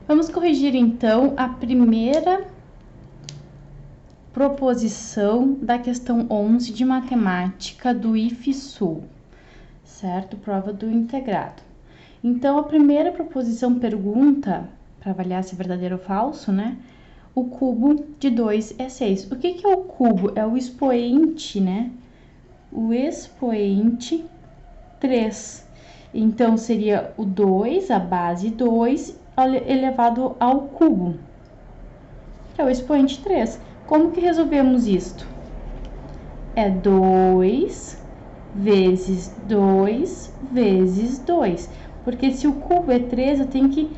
Vamos corrigir, então, a primeira proposição da questão 11 de matemática do IFSUL, certo? Prova do integrado. Então, a primeira proposição pergunta, para avaliar se é verdadeiro ou falso, né? O cubo de 2 é 6. O que é o cubo? É o expoente, né? O expoente 3. Então, seria o 2, a base 2, elevado ao cubo, que é o expoente 3. Como que resolvemos isto? É 2 vezes 2 vezes 2. Porque se o cubo é 3, eu tenho que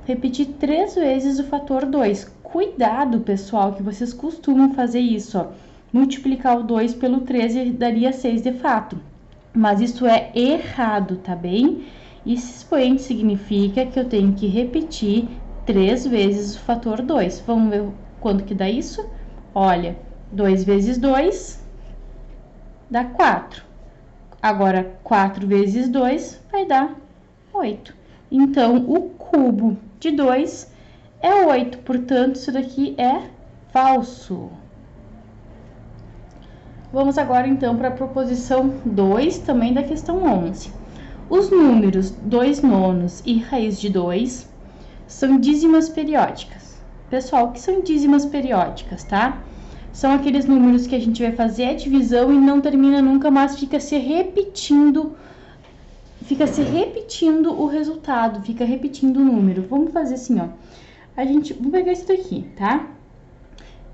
repetir 3 vezes o fator 2. Cuidado, pessoal, que vocês costumam fazer isso, ó. Multiplicar o 2 pelo 13 daria 6 de fato. Mas isso é errado, tá bem? Esse expoente significa que eu tenho que repetir 3 vezes o fator 2. Vamos ver quanto que dá isso? Olha, 2 vezes 2 dá 4. Agora, 4 vezes 2 vai dar 8. Então, o cubo de 2 é 8. Portanto, isso daqui é falso. Vamos agora, então, para a proposição 2, também da questão 11. Os números 2 nonos e raiz de 2 são dízimas periódicas. Pessoal, o que são dízimas periódicas, tá? São aqueles números que a gente vai fazer a divisão e não termina nunca, mas fica se repetindo o resultado, fica repetindo o número. Vamos fazer assim, ó. Vamos pegar isso daqui, tá?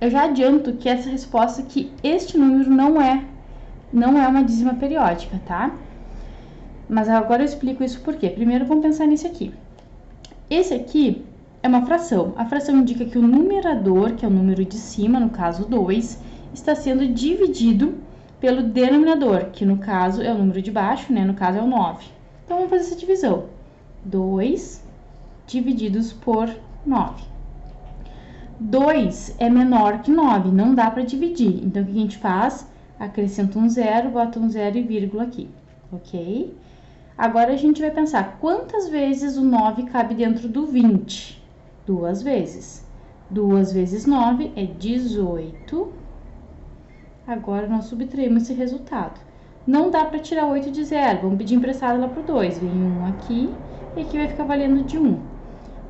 Eu já adianto que essa resposta que este número não é uma dízima periódica, tá? Mas agora eu explico isso por quê. Primeiro vamos pensar nesse aqui. Esse aqui é uma fração. A fração indica que o numerador, que é o número de cima, no caso 2, está sendo dividido pelo denominador, que no caso é o número de baixo, né? No caso é o 9. Então vamos fazer essa divisão. 2 divididos por 9. 2 é menor que 9, não dá para dividir. Então, o que a gente faz? Acrescenta um zero, bota um zero e vírgula aqui, ok? Agora, a gente vai pensar quantas vezes o 9 cabe dentro do 20? 2 vezes. 2 vezes 9 é 18. Agora, nós subtraímos esse resultado. Não dá para tirar 8 de 0, vamos pedir emprestado lá para o 2. Vem 1 aqui e aqui vai ficar valendo de 1.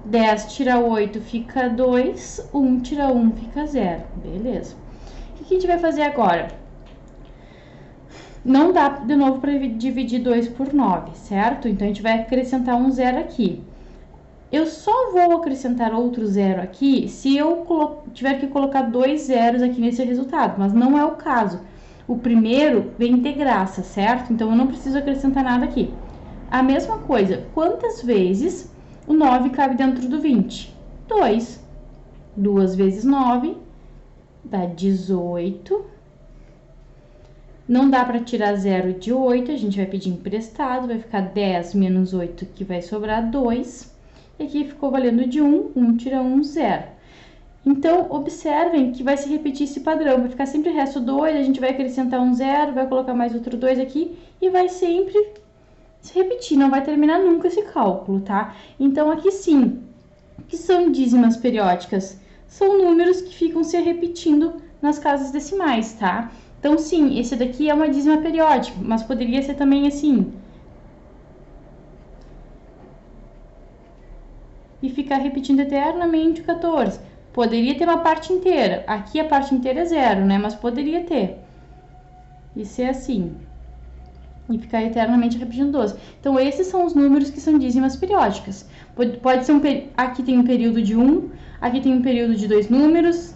10 tira 8 fica 2, 1 tira 1 fica 0, beleza. O que a gente vai fazer agora? Não dá de novo para dividir 2 por 9, certo? Então, a gente vai acrescentar um zero aqui. Eu só vou acrescentar outro zero aqui se eu tiver que colocar 2 zeros aqui nesse resultado, mas não é o caso. O primeiro vem de graça, certo? Então, eu não preciso acrescentar nada aqui. A mesma coisa, quantas vezes o 9 cabe dentro do 20? 2. 2 vezes 9 dá 18. Não dá para tirar 0 de 8, a gente vai pedir emprestado, vai ficar 10 menos 8, que vai sobrar 2. E aqui ficou valendo de 1, 1 tira 1, 0. Então, observem que vai se repetir esse padrão, vai ficar sempre o resto 2, a gente vai acrescentar um 0, vai colocar mais outro 2 aqui e vai sempre se repetir, não vai terminar nunca esse cálculo, tá? Então, aqui sim, o que são dízimas periódicas? São números que ficam se repetindo nas casas decimais, tá? Então, sim, esse daqui é uma dízima periódica, mas poderia ser também assim. E ficar repetindo eternamente o 14. Poderia ter uma parte inteira. Aqui a parte inteira é 0, né? Mas poderia ter. E ser assim. E ficar eternamente repetindo 12. Então, esses são os números que são dízimas periódicas. Pode ser aqui tem um período de 1, aqui tem um período de dois números,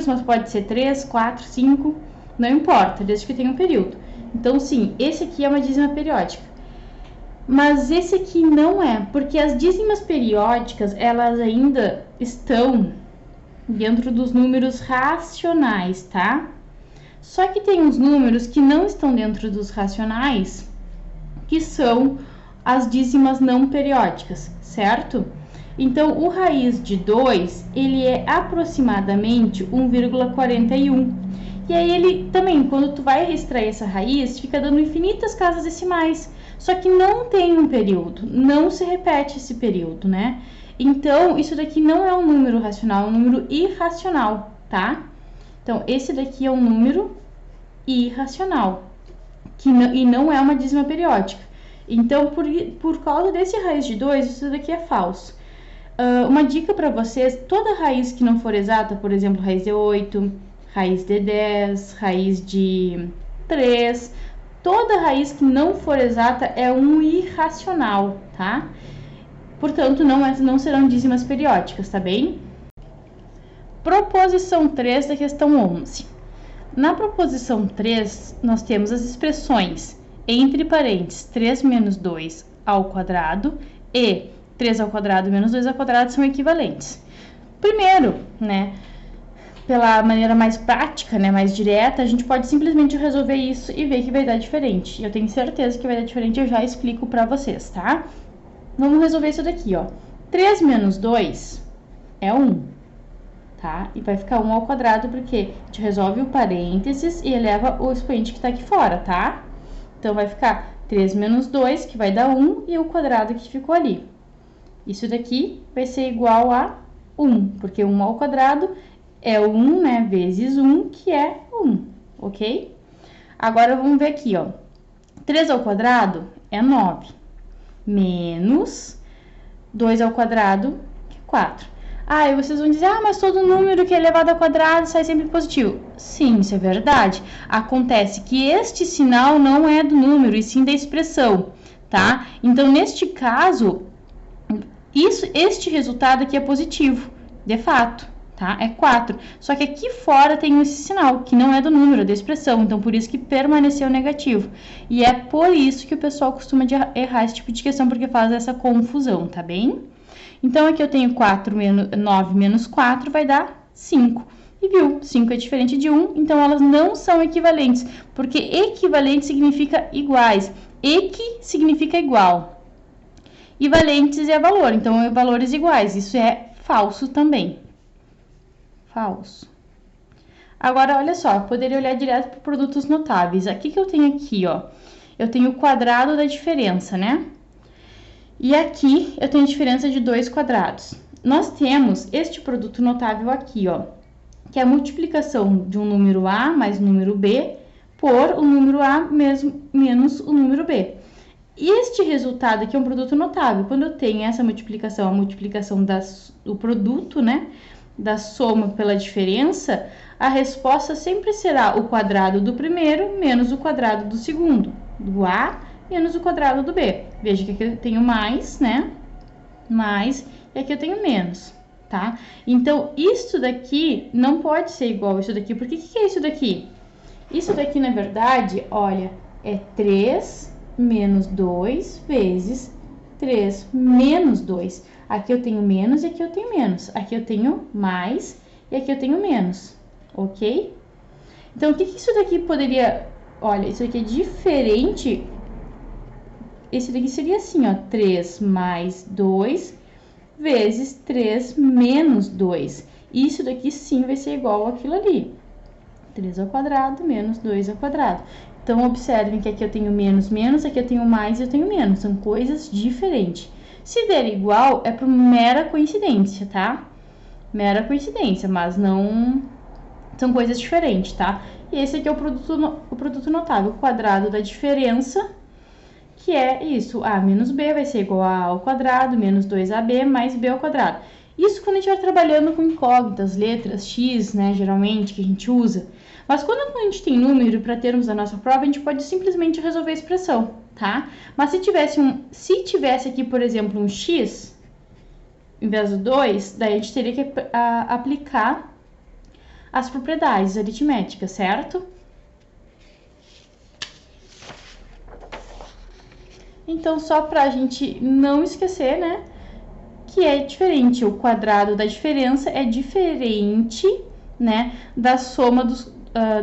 mas pode ser 3, 4, 5, não importa, desde que tenha um período. Então, sim, esse aqui é uma dízima periódica. Mas esse aqui não é, porque as dízimas periódicas, elas ainda estão dentro dos números racionais, tá? Só que tem uns números que não estão dentro dos racionais, que são as dízimas não periódicas, certo? Então, o raiz de 2, ele é aproximadamente 1,41. E aí, ele também, quando tu vai extrair essa raiz, fica dando infinitas casas decimais. Só que não tem um período, não se repete esse período, né? Então, isso daqui não é um número racional, é um número irracional, tá? Então, esse daqui é um número irracional, e não é uma dízima periódica. Então, por causa desse raiz de 2, isso daqui é falso. Uma dica para vocês, toda raiz que não for exata, por exemplo, raiz de 8, raiz de 10, raiz de 3, toda raiz que não for exata é um irracional, tá? Portanto, não serão dízimas periódicas, tá bem? Proposição 3 da questão 11. Na proposição 3, nós temos as expressões entre parênteses 3 menos 2 ao quadrado e 3 ao quadrado menos 2 ao quadrado são equivalentes. Primeiro, né, pela maneira mais prática, né, mais direta, a gente pode simplesmente resolver isso e ver que vai dar diferente. Eu tenho certeza que vai dar diferente, eu já explico para vocês, tá? Vamos resolver isso daqui, ó. 3 menos 2 é 1, tá? E vai ficar 1 ao quadrado, porque a gente resolve o parênteses e eleva o expoente que tá aqui fora, tá? Então, vai ficar 3 menos 2, que vai dar 1, e o quadrado que ficou ali. Isso daqui vai ser igual a 1, porque 1 ao quadrado é 1, né, vezes 1, que é 1, ok? Agora, vamos ver aqui, ó. 3 ao quadrado é 9, menos 2 ao quadrado, que é 4. Ah, e vocês vão dizer, mas todo número que é elevado ao quadrado sai sempre positivo. Sim, isso é verdade. Acontece que este sinal não é do número, e sim da expressão, tá? Então, neste caso, este resultado aqui é positivo, de fato, tá? É 4. Só que aqui fora tem esse sinal, que não é do número, é da expressão. Então, por isso que permaneceu negativo. E é por isso que o pessoal costuma errar esse tipo de questão, porque faz essa confusão, tá bem? Então, aqui eu tenho 9 menos 4 vai dar 5. E viu, 5 é diferente de 1, então elas não são equivalentes, porque equivalente significa iguais, equi significa igual, e valentes é valor, então é valores iguais, isso é falso também. Falso. Agora, olha só, eu poderia olhar direto para produtos notáveis. Aqui que eu tenho aqui, ó, eu tenho o quadrado da diferença, né? E aqui eu tenho a diferença de 2 quadrados. Nós temos este produto notável aqui, ó, que é a multiplicação de um número A mais um número B por o número A menos o número B. E este resultado aqui é um produto notável. Quando eu tenho essa multiplicação, a multiplicação do produto, né, da soma pela diferença, a resposta sempre será o quadrado do primeiro menos o quadrado do segundo, do A menos o quadrado do B. Veja que aqui eu tenho mais, né? Mais, e aqui eu tenho menos, tá? Então, isso daqui não pode ser igual a isso daqui. Por que é isso daqui? Isso daqui, na verdade, olha, é 3 menos 2 vezes 3 menos 2. Aqui eu tenho menos e aqui eu tenho menos. Aqui eu tenho mais e aqui eu tenho menos, ok? Então, o que isso daqui poderia... Olha, isso aqui é diferente... Esse daqui seria assim, ó, 3 mais 2 vezes 3 menos 2. Isso daqui sim vai ser igual àquilo ali. 3 ao quadrado menos 2 ao quadrado. Então, observem que aqui eu tenho menos, menos, aqui eu tenho mais e eu tenho menos. São coisas diferentes. Se der igual, é por mera coincidência, tá? Mera coincidência, mas não... São coisas diferentes, tá? E esse aqui é o produto notável, o quadrado da diferença, que é isso, A menos B vai ser igual a A ao quadrado, menos 2AB mais B ao quadrado. Isso quando a gente vai trabalhando com incógnitas, letras X, né, geralmente, que a gente usa. Mas quando a gente tem número, para termos a nossa prova, a gente pode simplesmente resolver a expressão, tá? Mas se tivesse aqui, por exemplo, um X, em vez do 2, daí a gente teria que aplicar as propriedades aritméticas, certo? Então, só para a gente não esquecer, né, que é diferente, o quadrado da diferença é diferente, né, da soma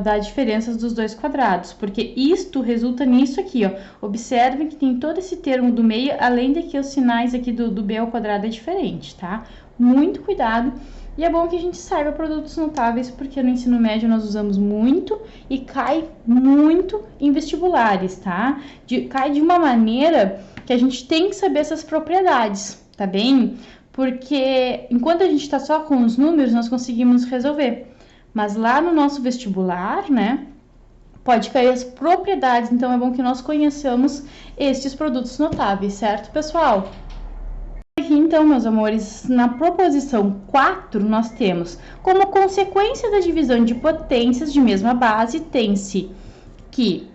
das diferenças dos dois quadrados, porque isto resulta nisso aqui, ó. Observem que tem todo esse termo do meio, além de que os sinais aqui do B ao quadrado é diferente, tá? Muito cuidado. E é bom que a gente saiba produtos notáveis, porque no ensino médio nós usamos muito e cai muito em vestibulares, tá? Cai de uma maneira que a gente tem que saber essas propriedades, tá bem? porque enquanto a gente está só com os números, nós conseguimos resolver. Mas lá no nosso vestibular, né, pode cair as propriedades, então é bom que nós conheçamos estes produtos notáveis, certo, pessoal? Aqui, então, meus amores, na proposição 4, nós temos, como consequência da divisão de potências de mesma base, tem-se que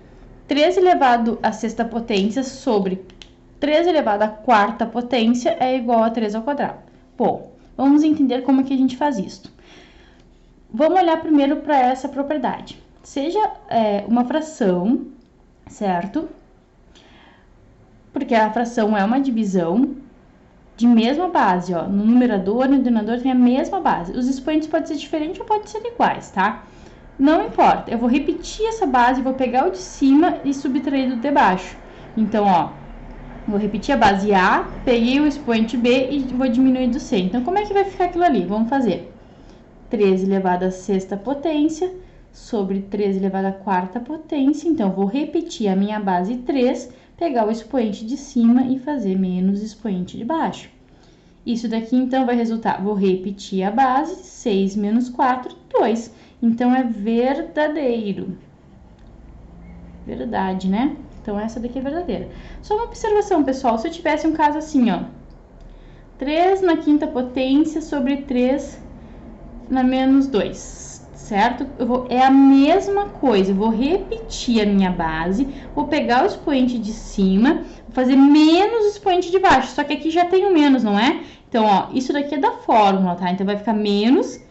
3 elevado à sexta potência sobre 3 elevado à quarta potência é igual a 3 ao quadrado. Bom, vamos entender como é que a gente faz isso. Vamos olhar primeiro para essa propriedade. Seja uma fração, certo? Porque a fração é uma divisão de mesma base, ó. No numerador e no denominador tem a mesma base. Os expoentes podem ser diferentes ou podem ser iguais, tá? Não importa, eu vou repetir essa base, vou pegar o de cima e subtrair do de baixo. Então, ó, vou repetir a base A, peguei o expoente B e vou diminuir do C. Então, como é que vai ficar aquilo ali? Vamos fazer 3 elevado à sexta potência sobre 3 elevado à quarta potência. Então, vou repetir a minha base 3, pegar o expoente de cima e fazer menos expoente de baixo. Isso daqui, então, vai resultar, vou repetir a base, 6 menos 4, 2. Então, é verdadeiro. Verdade, né? Então, essa daqui é verdadeira. Só uma observação, pessoal. Se eu tivesse um caso assim, ó. 3 na quinta potência sobre 3 na menos 2, certo? É a mesma coisa. Eu vou repetir a minha base. Vou pegar o expoente de cima. Vou fazer menos o expoente de baixo. Só que aqui já tem o menos, não é? Então, ó, isso daqui é da fórmula, tá? Então, vai ficar menos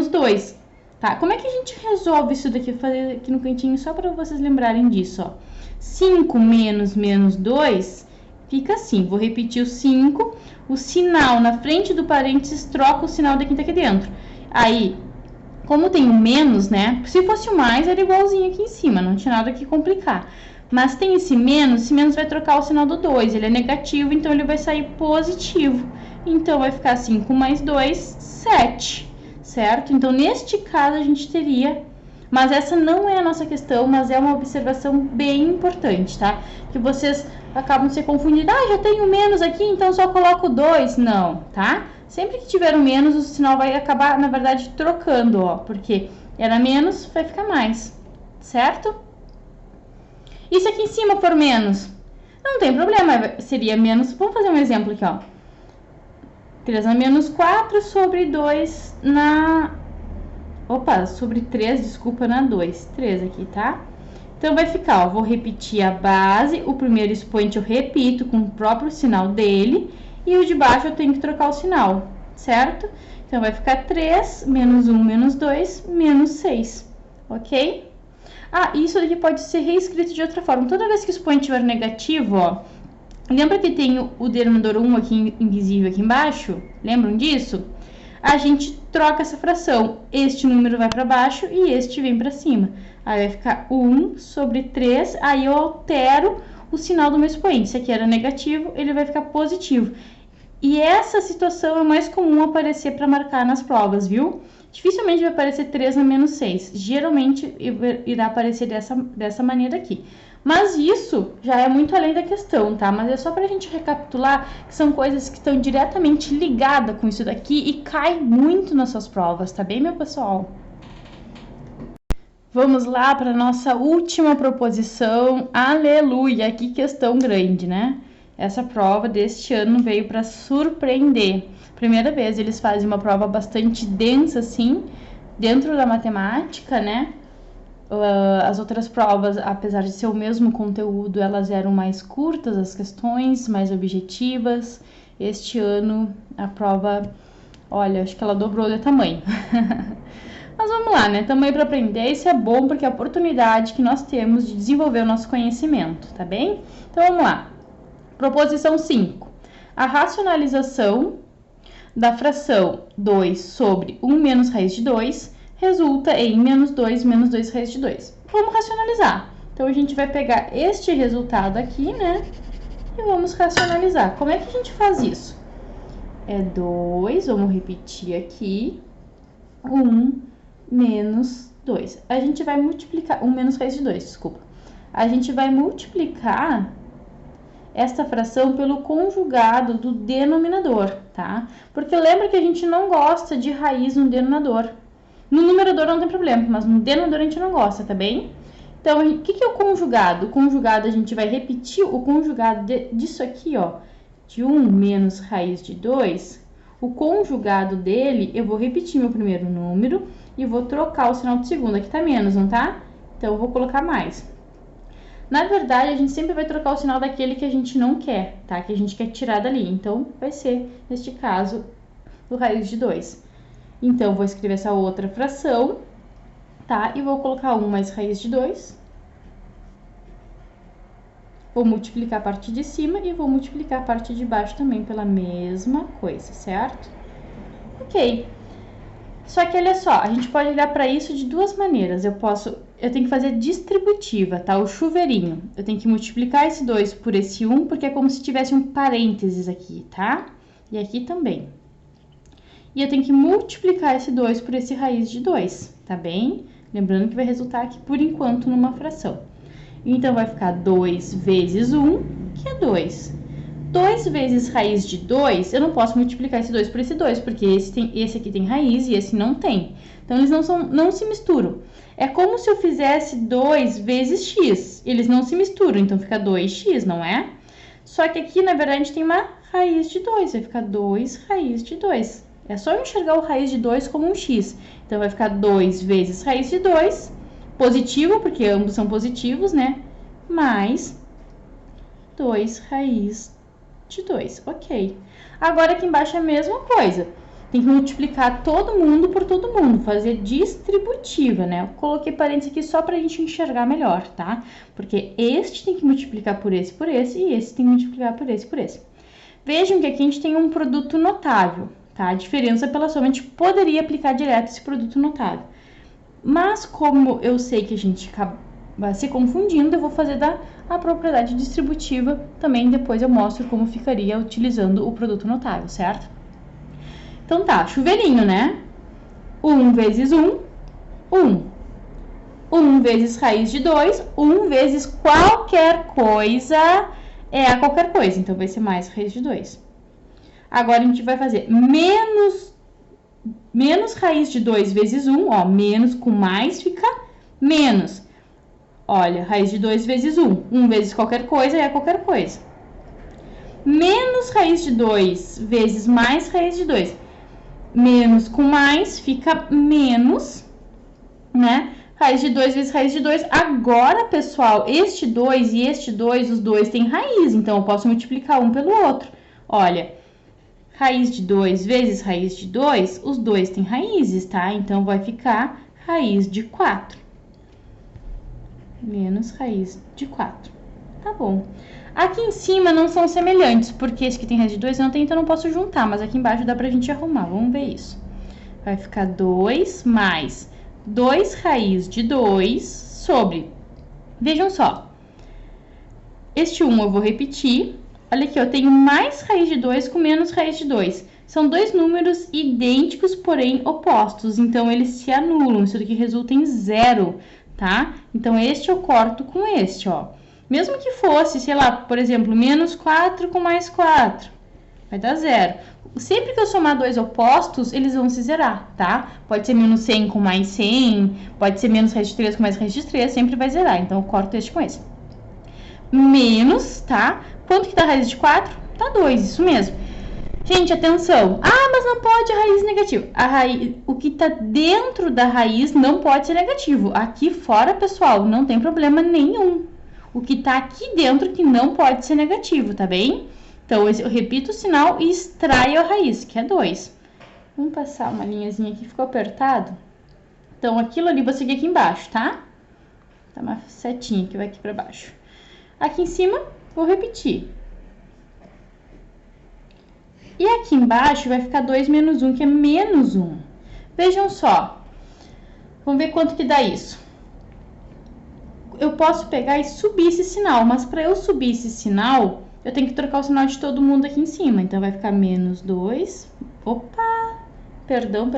2. Tá, como é que a gente resolve isso daqui? Vou fazer aqui no cantinho só para vocês lembrarem disso, ó. 5 menos 2 fica assim. Vou repetir o 5. O sinal na frente do parênteses troca o sinal daqui tá aqui dentro. Aí, como tem o menos, né? Se fosse o mais, era igualzinho aqui em cima. Não tinha nada que complicar. Mas tem esse menos vai trocar o sinal do 2. Ele é negativo, então ele vai sair positivo. Então, vai ficar 5 mais 2, 7. Certo? Então, neste caso, a gente teria... Mas essa não é a nossa questão, mas é uma observação bem importante, tá? Que vocês acabam se confundindo. Ah, já tenho menos aqui, então só coloco 2. Não, tá? Sempre que tiver um menos, o sinal vai acabar, na verdade, trocando, ó. Porque era menos, vai ficar mais. Certo? E se aqui em cima for menos? Não tem problema, seria menos... Vamos fazer um exemplo aqui, ó. 3 na menos 4 sobre 2 na... Opa, sobre 3, desculpa, na 2. 3 aqui, tá? Então, vai ficar, ó, vou repetir a base. O primeiro expoente eu repito com o próprio sinal dele. E o de baixo eu tenho que trocar o sinal, certo? Então, vai ficar 3, menos 1, menos 2, menos 6, ok? Ah, isso daqui pode ser reescrito de outra forma. Toda vez que o expoente estiver negativo, ó... Lembra que tem o denominador 1 aqui invisível aqui embaixo? Lembram disso? A gente troca essa fração. Este número vai para baixo e este vem para cima. Aí vai ficar 1 sobre 3. Aí eu altero o sinal do meu expoente. Se aqui era negativo, ele vai ficar positivo. E essa situação é mais comum aparecer para marcar nas provas, viu? Dificilmente vai aparecer 3 na menos 6. Geralmente irá aparecer dessa maneira aqui. Mas isso já é muito além da questão, tá? Mas é só pra gente recapitular que são coisas que estão diretamente ligadas com isso daqui e cai muito nas suas provas, tá bem, meu pessoal? Vamos lá para nossa última proposição. Aleluia! Que questão grande, né? Essa prova deste ano veio para surpreender. Primeira vez eles fazem uma prova bastante densa, assim, dentro da matemática, né? As outras provas, apesar de ser o mesmo conteúdo, elas eram mais curtas, as questões, mais objetivas. Este ano, a prova, olha, acho que ela dobrou de tamanho. Mas vamos lá, né? Tamanho para aprender, isso é bom porque é a oportunidade que nós temos de desenvolver o nosso conhecimento, tá bem? Então, vamos lá. Proposição 5. A racionalização da fração 2 sobre 1 menos raiz de 2 resulta em menos 2 raiz de 2. Vamos racionalizar. Então, a gente vai pegar este resultado aqui, né? E vamos racionalizar. Como é que a gente faz isso? É 2, vamos repetir aqui. 1 menos 2. A gente vai multiplicar... 1 menos raiz de 2, desculpa. A gente vai multiplicar esta fração pelo conjugado do denominador, tá? Porque lembra que a gente não gosta de raiz no denominador. No numerador não tem problema, mas no denominador a gente não gosta, tá bem? Então, o que é o conjugado? O conjugado, a gente vai repetir o conjugado disso aqui, ó, de 1 menos raiz de 2. O conjugado dele, eu vou repetir meu primeiro número e vou trocar o sinal do segundo. Aqui tá menos, não tá? Então, eu vou colocar mais. Na verdade, a gente sempre vai trocar o sinal daquele que a gente não quer, tá? Que a gente quer tirar dali. Então, vai ser, neste caso, o raiz de 2. Então, vou escrever essa outra fração, tá? E vou colocar 1 mais raiz de 2. Vou multiplicar a parte de cima e vou multiplicar a parte de baixo também pela mesma coisa, certo? Ok. Só que olha só, a gente pode olhar para isso de duas maneiras. Eu tenho que fazer distributiva, tá? O chuveirinho. Eu tenho que multiplicar esse 2 por esse 1, porque é como se tivesse um parênteses aqui, tá? E aqui também. E eu tenho que multiplicar esse 2 por esse raiz de 2, tá bem? Lembrando que vai resultar aqui, por enquanto, numa fração. Então, vai ficar 2 vezes 1, que é 2. 2 vezes raiz de 2, eu não posso multiplicar esse 2 por esse 2, porque esse aqui tem raiz e esse não tem. Então, eles não se misturam. É como se eu fizesse 2 vezes x. Eles não se misturam, então fica 2x, não é? Só que aqui, na verdade, tem uma raiz de 2, vai ficar 2 raiz de 2. É só eu enxergar o raiz de 2 como um x. Então, vai ficar 2 vezes raiz de 2, positivo, porque ambos são positivos, né? Mais 2 raiz de 2, ok. Agora, aqui embaixo é a mesma coisa. Tem que multiplicar todo mundo por todo mundo, fazer distributiva, né? Eu coloquei parênteses aqui só pra gente enxergar melhor, tá? Porque este tem que multiplicar por esse e esse tem que multiplicar por esse. Vejam que aqui a gente tem um produto notável, tá? A diferença pela soma, a gente poderia aplicar direto esse produto notável. Mas como eu sei que a gente acaba se confundindo, eu vou fazer a propriedade distributiva também, depois eu mostro como ficaria utilizando o produto notável, certo? Então tá, chuveirinho, né? 1 vezes 1, 1. 1 vezes raiz de 2, 1 vezes qualquer coisa é a qualquer coisa, então vai ser mais raiz de 2. Agora a gente vai fazer menos raiz de 2 vezes 1, ó, menos com mais fica menos. Olha, raiz de 2 vezes 1, 1 vezes qualquer coisa é qualquer coisa. Menos raiz de 2 vezes mais raiz de 2. Menos com mais fica menos, né? Raiz de 2 vezes raiz de 2. Agora, pessoal, este 2 e este 2, os dois têm raiz, então eu posso multiplicar um pelo outro. Olha, raiz de 2 vezes raiz de 2, os dois têm raízes, tá? Então, vai ficar raiz de 4. Menos raiz de 4. Tá bom. Aqui em cima não são semelhantes, porque esse que tem raiz de 2 não tem, então eu não posso juntar. Mas aqui embaixo dá pra gente arrumar. Vamos ver isso. Vai ficar 2 mais 2 raiz de 2 sobre... Vejam só. Este 1 eu vou repetir. Olha aqui, eu tenho mais raiz de 2 com menos raiz de 2. São dois números idênticos, porém opostos. Então, eles se anulam. Isso daqui resulta em zero, tá? Então, este eu corto com este, ó. Mesmo que fosse, sei lá, por exemplo, menos 4 com mais 4, vai dar zero. Sempre que eu somar dois opostos, eles vão se zerar, tá? Pode ser menos 100 com mais 100, pode ser menos raiz de 3 com mais raiz de 3, sempre vai zerar. Então, eu corto este com esse. Menos, tá? Quanto que dá raiz de 4? Dá 2, isso mesmo. Gente, atenção. Ah, mas não pode a raiz negativa. O que tá dentro da raiz não pode ser negativo. Aqui fora, pessoal, não tem problema nenhum. O que tá aqui dentro que não pode ser negativo, tá bem? Então, eu repito o sinal e extraio a raiz, que é 2. Vamos passar uma linhazinha aqui, ficou apertado. Então, aquilo ali vou seguir aqui embaixo, tá? Tá uma setinha que vai aqui pra baixo. Aqui em cima, vou repetir. E aqui embaixo vai ficar 2 menos 1, que é menos 1. Vejam só. Vamos ver quanto que dá isso. Eu posso pegar e subir esse sinal, mas para eu subir esse sinal, eu tenho que trocar o sinal de todo mundo aqui em cima. Então, vai ficar menos 2. Opa! Perdão.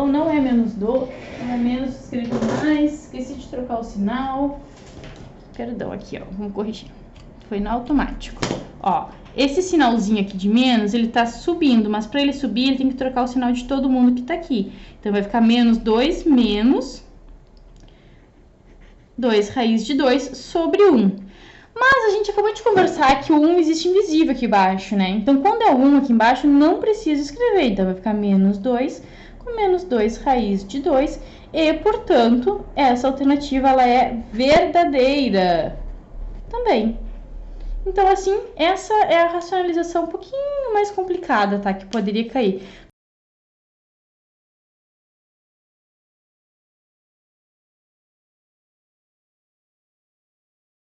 Não é menos 2, não é menos escrito mais. Esqueci de trocar o sinal. Perdão, aqui, ó. Vamos corrigir. foi no automático. Ó, esse sinalzinho aqui de menos, ele tá subindo, mas para ele subir, ele tem que trocar o sinal de todo mundo que tá aqui. Então, vai ficar menos 2 menos 2 raiz de 2 sobre 1. Mas a gente acabou de conversar que o 1 existe invisível aqui embaixo, né? Então, quando é o 1 aqui embaixo, não precisa escrever. Então, vai ficar menos 2 com menos 2 raiz de 2. E, portanto, essa alternativa ela é verdadeira também. Então, assim, essa é a racionalização um pouquinho mais complicada, tá? Que poderia cair.